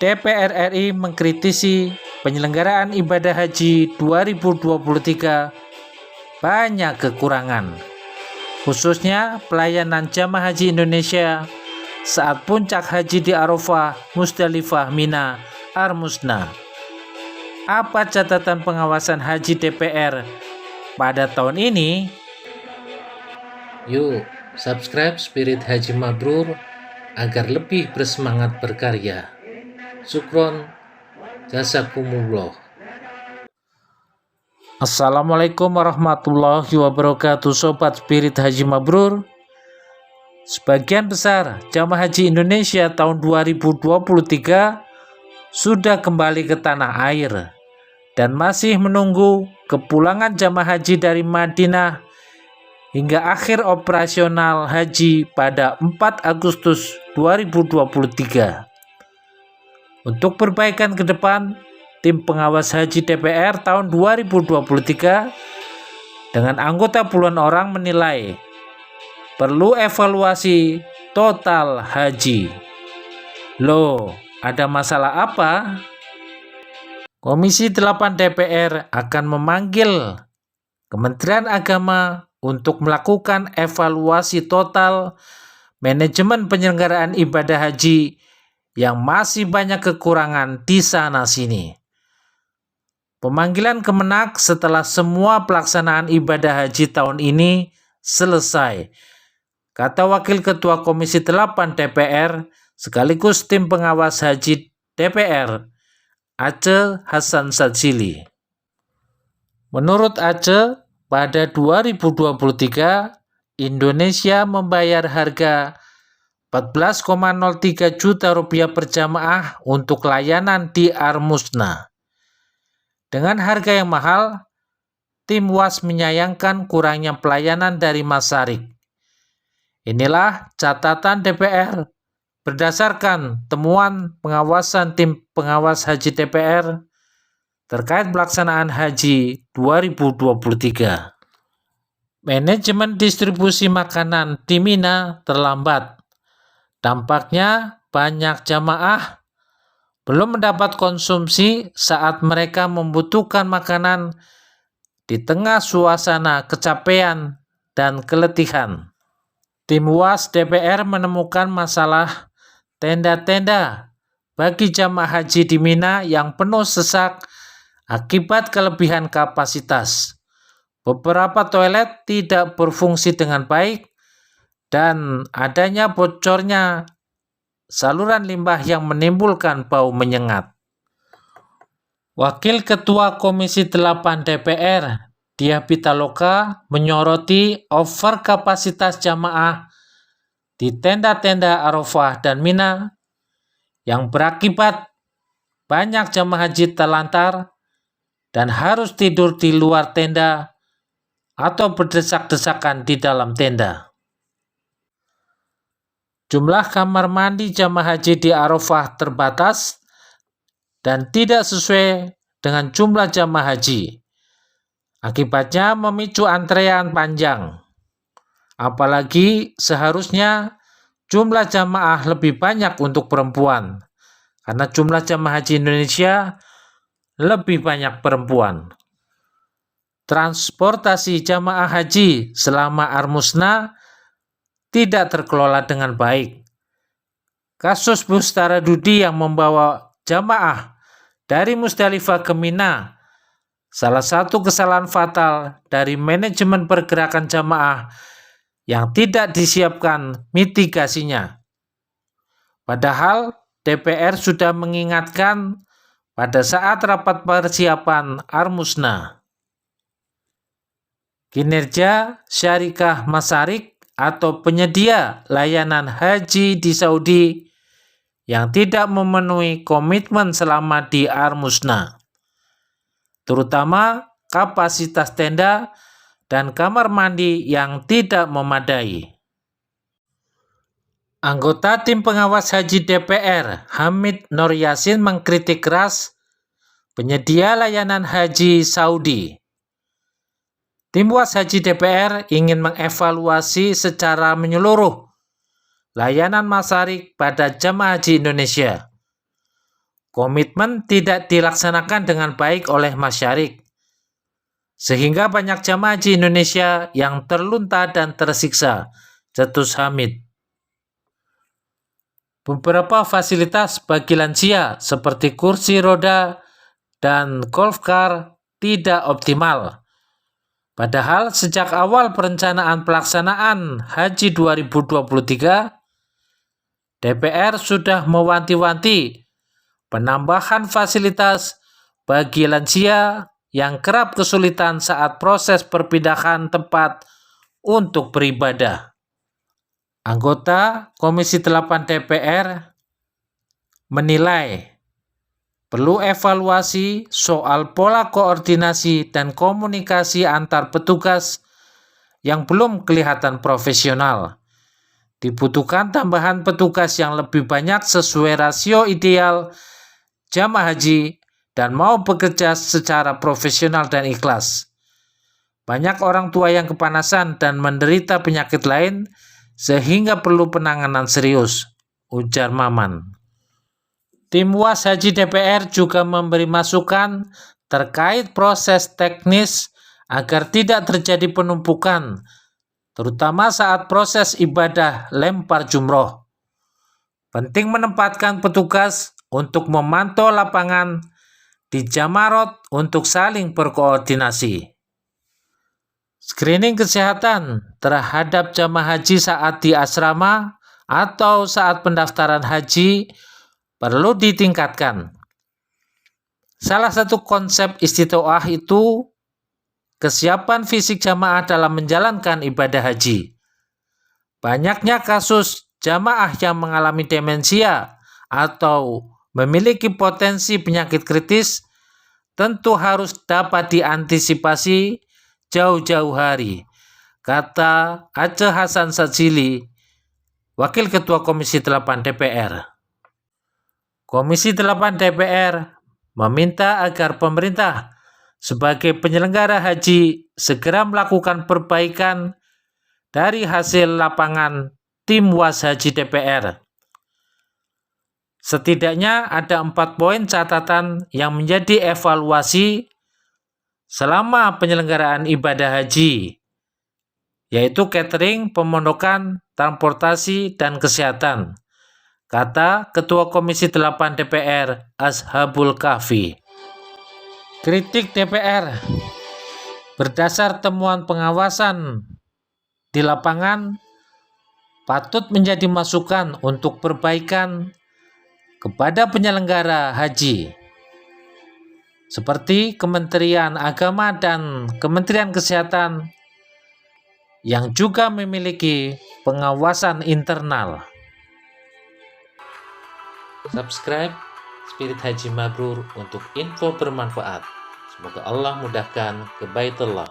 DPR RI mengkritisi penyelenggaraan ibadah haji 2023 banyak kekurangan, khususnya pelayanan jamaah haji Indonesia saat puncak haji di Arafah, Musdalifah, Mina, Armusna. Apa catatan pengawasan haji DPR pada tahun ini? Yuk, subscribe Spirit Haji Mabrur agar lebih bersemangat berkarya. Syukron, jazakumullah. Assalamualaikum warahmatullahi wabarakatuh, Sobat Spirit Haji Mabrur. Sebagian besar jamaah haji Indonesia tahun 2023 sudah kembali ke tanah air dan masih menunggu kepulangan jamaah haji dari Madinah hingga akhir operasional haji pada 4 Agustus 2023. Untuk perbaikan ke depan, tim pengawas haji DPR tahun 2023 dengan anggota puluhan orang menilai perlu evaluasi total haji. Loh, ada masalah apa? Komisi 8 DPR akan memanggil Kementerian Agama untuk melakukan evaluasi total manajemen penyelenggaraan ibadah haji yang masih banyak kekurangan di sana-sini. Pemanggilan Kemenak setelah semua pelaksanaan ibadah haji tahun ini selesai, kata Wakil Ketua Komisi 8 DPR sekaligus tim pengawas haji DPR, Aceh Hasan Sadzili. Menurut Aceh, pada 2023 Indonesia membayar harga 14,03 juta rupiah per jamaah untuk layanan di Armusna. Dengan harga yang mahal, tim WAS menyayangkan kurangnya pelayanan dari Masarik. Inilah catatan DPR berdasarkan temuan pengawasan tim pengawas haji DPR terkait pelaksanaan haji 2023. Manajemen distribusi makanan di Mina terlambat. Dampaknya banyak jamaah belum mendapat konsumsi saat mereka membutuhkan makanan di tengah suasana kecapean dan keletihan. Tim WAS DPR menemukan masalah tenda-tenda bagi jamaah haji di Mina yang penuh sesak akibat kelebihan kapasitas. Beberapa toilet tidak berfungsi dengan baik dan adanya bocornya saluran limbah yang menimbulkan bau menyengat. Wakil Ketua Komisi 8 DPR, Diah Pitaloka, menyoroti over kapasitas jamaah di tenda-tenda Arafah dan Mina yang berakibat banyak jamaah haji terlantar dan harus tidur di luar tenda atau berdesak-desakan di dalam tenda. Jumlah kamar mandi jamaah haji di Arafah terbatas dan tidak sesuai dengan jumlah jamaah haji. Akibatnya memicu antrean panjang. Apalagi seharusnya jumlah jamaah lebih banyak untuk perempuan, karena jumlah jamaah haji Indonesia lebih banyak perempuan. Transportasi jamaah haji selama Armusna tidak terkelola dengan baik. Kasus bus Taradudi yang membawa jamaah dari Musdalifah ke Mina, salah satu kesalahan fatal dari manajemen pergerakan jamaah yang tidak disiapkan mitigasinya. Padahal DPR sudah mengingatkan pada saat rapat persiapan Armusna. Kinerja Syarikah Masarik atau penyedia layanan haji di Saudi yang tidak memenuhi komitmen selama di Armusna, terutama kapasitas tenda dan kamar mandi yang tidak memadai. Anggota tim pengawas haji DPR, Hamid Nur Yasin, mengkritik keras penyedia layanan haji Saudi. Tim WAS Haji DPR ingin mengevaluasi secara menyeluruh layanan Masarik pada jamaah haji Indonesia. komitmen tidak dilaksanakan dengan baik oleh masyarakat, sehingga banyak jamaah haji Indonesia yang terlunta dan tersiksa. Cetus Hamid. Beberapa fasilitas bagi lansia seperti kursi roda dan golf car tidak optimal. Padahal sejak awal perencanaan pelaksanaan Haji 2023, DPR sudah mewanti-wanti penambahan fasilitas bagi lansia yang kerap kesulitan saat proses perpindahan tempat untuk beribadah. Anggota Komisi 8 DPR menilai perlu evaluasi soal pola koordinasi dan komunikasi antar petugas yang belum kelihatan profesional. Dibutuhkan tambahan petugas yang lebih banyak sesuai rasio ideal jamaah haji dan mau bekerja secara profesional dan ikhlas. Banyak orang tua yang kepanasan dan menderita penyakit lain sehingga perlu penanganan serius, ujar Maman. Tim UAS Haji DPR juga memberi masukan terkait proses teknis agar tidak terjadi penumpukan, terutama saat proses ibadah lempar jumroh. Penting menempatkan petugas untuk memantau lapangan di Jamarot untuk saling berkoordinasi. Screening kesehatan terhadap jamaah haji saat di asrama atau saat pendaftaran haji perlu ditingkatkan. Salah satu konsep istitoah itu kesiapan fisik jamaah dalam menjalankan ibadah haji. Banyaknya kasus jamaah yang mengalami demensia atau memiliki potensi penyakit kritis tentu harus dapat diantisipasi jauh-jauh hari, kata Aceh Hasan Sadzili, Wakil Ketua Komisi 8 DPR. Komisi 8 DPR meminta agar pemerintah sebagai penyelenggara haji segera melakukan perbaikan dari hasil lapangan tim UAS Haji DPR. Setidaknya ada 4 poin catatan yang menjadi evaluasi selama penyelenggaraan ibadah haji, yaitu catering, pemondokan, transportasi, dan kesehatan, kata Ketua Komisi 8 DPR Ashabul Kahfi. Kritik DPR berdasar temuan pengawasan di lapangan patut menjadi masukan untuk perbaikan kepada penyelenggara haji, seperti Kementerian Agama dan Kementerian Kesehatan yang juga memiliki pengawasan internal. Subscribe Spirit Haji Mabrur untuk info bermanfaat. Semoga Allah mudahkan ke Baitullah.